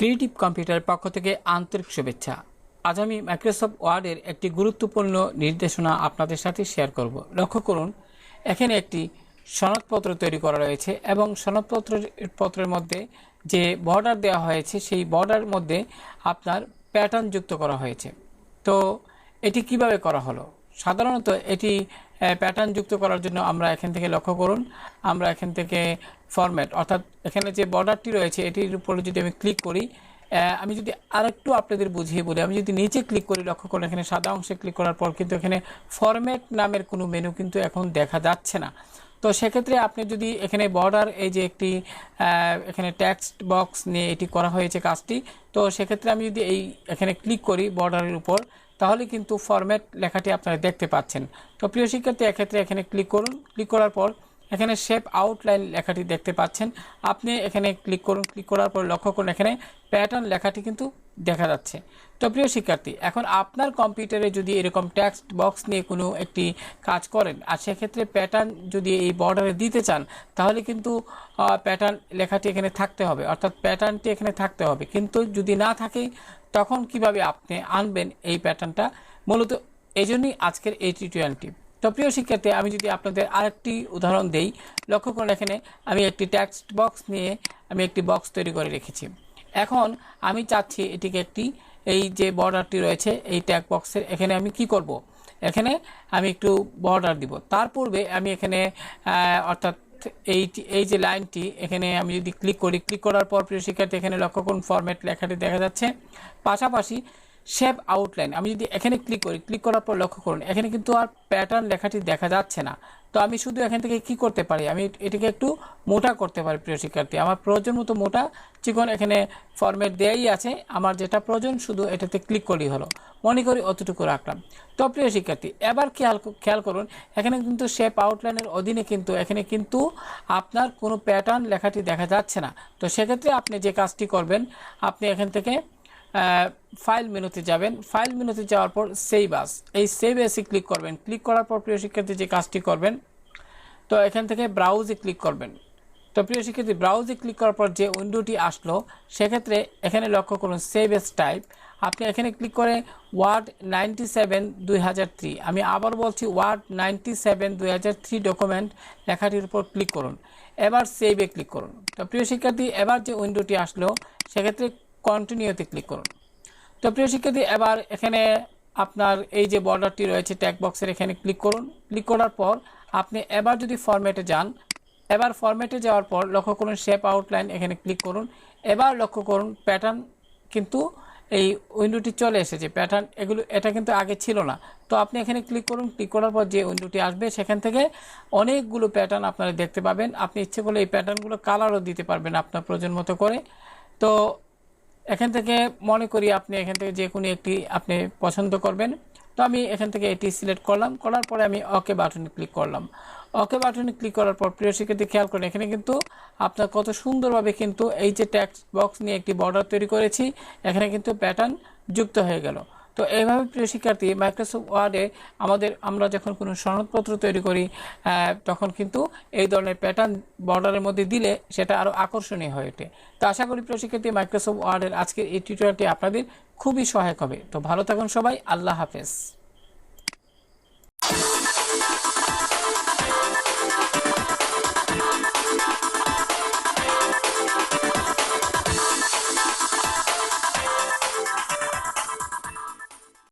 Creative কম্পিউটারের পক্ষ থেকে আন্তরিক শুভেচ্ছা। আজ আমি মাইক্রোসফট ওয়ার্ডের একটি গুরুত্বপূর্ণ নির্দেশনা আপনাদের সাথে শেয়ার করব। লক্ষ্য করুন, এখানে একটি সনদপত্র তৈরি করা রয়েছে এবং সনদপত্রের মধ্যে যে বর্ডার দেওয়া হয়েছে সেই বর্ডারের মধ্যে আপনার প্যাটার্ন যুক্ত করা হয়েছে। তো এটি কিভাবে করা হলো? সাধারণত এটি প্যাটার্ন যুক্ত করার জন্য আমরা এখান থেকে লক্ষ্য করুন, আমরা এখান থেকে ফরম্যাট অর্থাৎ এখানে যে বর্ডারটি রয়েছে এটির উপরে যদি আমি ক্লিক করি, আমি যদি আরেকটু আপনাদের বুঝিয়ে বলি, আমি যদি নিচে ক্লিক করি, লক্ষ্য করুন এখানে সাদা অংশে ক্লিক করার পর কিন্তু এখানে ফরম্যাট নামের কোনো মেনু কিন্তু এখন দেখা যাচ্ছে না। তো সেক্ষেত্রে আপনি যদি এখানে বর্ডার এই যে একটি এখানে টেক্সট বক্স নিয়ে এটি করা হয়েছে কাজটি, তো সেক্ষেত্রে আমি যদি এখানে ক্লিক করি বর্ডারের উপর, তাহলে কিন্তু ফরম্যাট লেখাটি আপনারা দেখতে পাচ্ছেন। তো প্রিয় শিক্ষার্থী, এক্ষেত্রে এখানে ক্লিক করুন, ক্লিক করার পর এখানে শেপ আউটলাইন লেখাটি দেখতে পাচ্ছেন। আপনি এখানে ক্লিক করুন, ক্লিক করার পর লক্ষ্য করুন এখানে প্যাটার্ন লেখাটি কিন্তু দেখা যাচ্ছে। তো প্রিয় শিক্ষার্থী, এখন আপনার কম্পিউটারে যদি এরকম টেক্সট বক্স নিয়ে কোনো একটি কাজ করেন আর সেক্ষেত্রে প্যাটার্ন যদি এই বর্ডারে দিতে চান, তাহলে কিন্তু প্যাটার্ন লেখাটি এখানে থাকতে হবে, অর্থাৎ প্যাটার্নটি এখানে থাকতে হবে। কিন্তু যদি না থাকে তখন কিভাবে আপনি আনবেন এই প্যাটার্নটা, মূলত এই জন্যই আজকের এই টিউটোরিয়ালটি। তো প্রিয় শিক্ষার্থী, আমি যদি আপনাদের আরেকটি উদাহরণ দেই, লক্ষ্য করুন এখানে আমি একটি টেক্সট বক্স নিয়ে আমি একটি বক্স তৈরি করে রেখেছি। এখন আমি চাচ্ছি এটিকে একটি এই যে বর্ডারটি রয়েছে এই ট্যাগ বক্সের এখানে আমি কি করব, এখানে আমি একটু বর্ডার দিব। তার পূর্বে আমি এখানে অর্থাৎ এই যে লাইনটি এখানে আমি যদি ক্লিক করি, ক্লিক করার পর প্রিয় শিক্ষার্থী এখানে লক্ষ্য করুন ফরম্যাট লেখাটি দেখা যাচ্ছে। পাশাপাশি শেপ আউটলাইন আমি যদি এখানে ক্লিক করি, ক্লিক করার পর লক্ষ্য করুন এখানে কিন্তু আর প্যাটার্ন লেখাটি দেখা যাচ্ছে না। তো আমি শুধু এখান থেকে কি করতে পারি, আমি এটিকে একটু মোটা করতে পারি। প্রিয় শিক্ষার্থী, আমার প্রয়োজন মতো মোটা চিকন এখানে ফরম্যাট দেয়াই আছে, আমার যেটা প্রয়োজন শুধু এটাতে ক্লিক করলেই হলো। মনে করি অতটুকু রাখলাম। তো প্রিয় শিক্ষার্থী, এবার খেয়াল করুন এখানে কিন্তু শেপ আউটলাইনের অধীনে কিন্তু এখানে কিন্তু আপনার কোনো প্যাটার্ন লেখাটি দেখা যাচ্ছে না। তো সেক্ষেত্রে আপনি যে কাজটি করবেন, আপনি এখান থেকে ফাইল মেনুতে যাবেন। ফাইল মেনুতে যাওয়ার পর সেভ আস, এই সেভ এসে ক্লিক করবেন। ক্লিক করার পর প্রিয় শিক্ষার্থী যে কাজটি করবেন, তো এখান থেকে ব্রাউজে ক্লিক করবেন। তো প্রিয় শিক্ষার্থী, ব্রাউজে ক্লিক করার পর যে উইন্ডোটি আসলো সেক্ষেত্রে এখানে লক্ষ্য করুন সেভ এস টাইপ। আপনি এখানে ক্লিক করে ওয়ার্ড 97/2003, আমি আবার বলছি ওয়ার্ড 97/2003 ডকুমেন্ট লেখাটির উপর ক্লিক করুন। এবার সেভে ক্লিক করুন। তো প্রিয় শিক্ষার্থী, এবার যে উইন্ডোটি আসলো সেক্ষেত্রে কন্টিনিউতে ক্লিক করুন। তো প্রিয় শিক্ষার্থী, এবার এখানে আপনার এই যে বর্ডারটি রয়েছে ট্যাগ বক্সের এখানে ক্লিক করুন। ক্লিক করার পর আপনি এবার যদি ফরম্যাটে যান, এবার ফরম্যাটে যাওয়ার পর লক্ষ্য করুন শেপ আউটলাইন এখানে ক্লিক করুন। এবার লক্ষ্য করুন প্যাটার্ন কিন্তু এই উইন্ডোটি চলে এসেছে। প্যাটার্ন এটা কিন্তু আগে ছিল না। তো আপনি এখানে ক্লিক করুন। ক্লিক করার পর যে উইন্ডোটি আসবে সেখান থেকে অনেকগুলো প্যাটার্ন আপনারা দেখতে পাবেন। আপনি ইচ্ছে করলে এই প্যাটার্নগুলো কালারও দিতে পারবেন আপনার প্রয়োজন মতো করে। তো এখান থেকে মনে করি আপনি এখান থেকে যে কোনো একটি আপনি পছন্দ করবেন। তো আমি এখান থেকে এটি সিলেক্ট করলাম, করার পরে আমি ওকে বাটনে ক্লিক করলাম। ওকে বাটনে ক্লিক করার পর প্রিয় শিক্ষার্থী খেয়াল করেন এখানে কিন্তু আপনার কত সুন্দরভাবে কিন্তু এই যে টেক্সট বক্স নিয়ে একটি বর্ডার তৈরি করেছি, এখানে কিন্তু প্যাটার্ন যুক্ত হয়ে গেল। তো এইভাবে প্রিয় শিক্ষার্থী মাইক্রোসফট ওয়ার্ডে আমরা যখন কোনো সনদপত্র তৈরি করি তখন কিন্তু এই ধরনের প্যাটার্ন বর্ডারের মধ্যে দিলে সেটা আরও আকর্ষণীয় হয়ে ওঠে। তো আশা করি প্রিয় শিক্ষার্থী মাইক্রোসফট ওয়ার্ডের আজকের এই টিউটোরিয়ালটি আপনাদের খুবই সহায়ক হবে। তো ভালো থাকুন সবাই, আল্লাহ হাফেজ।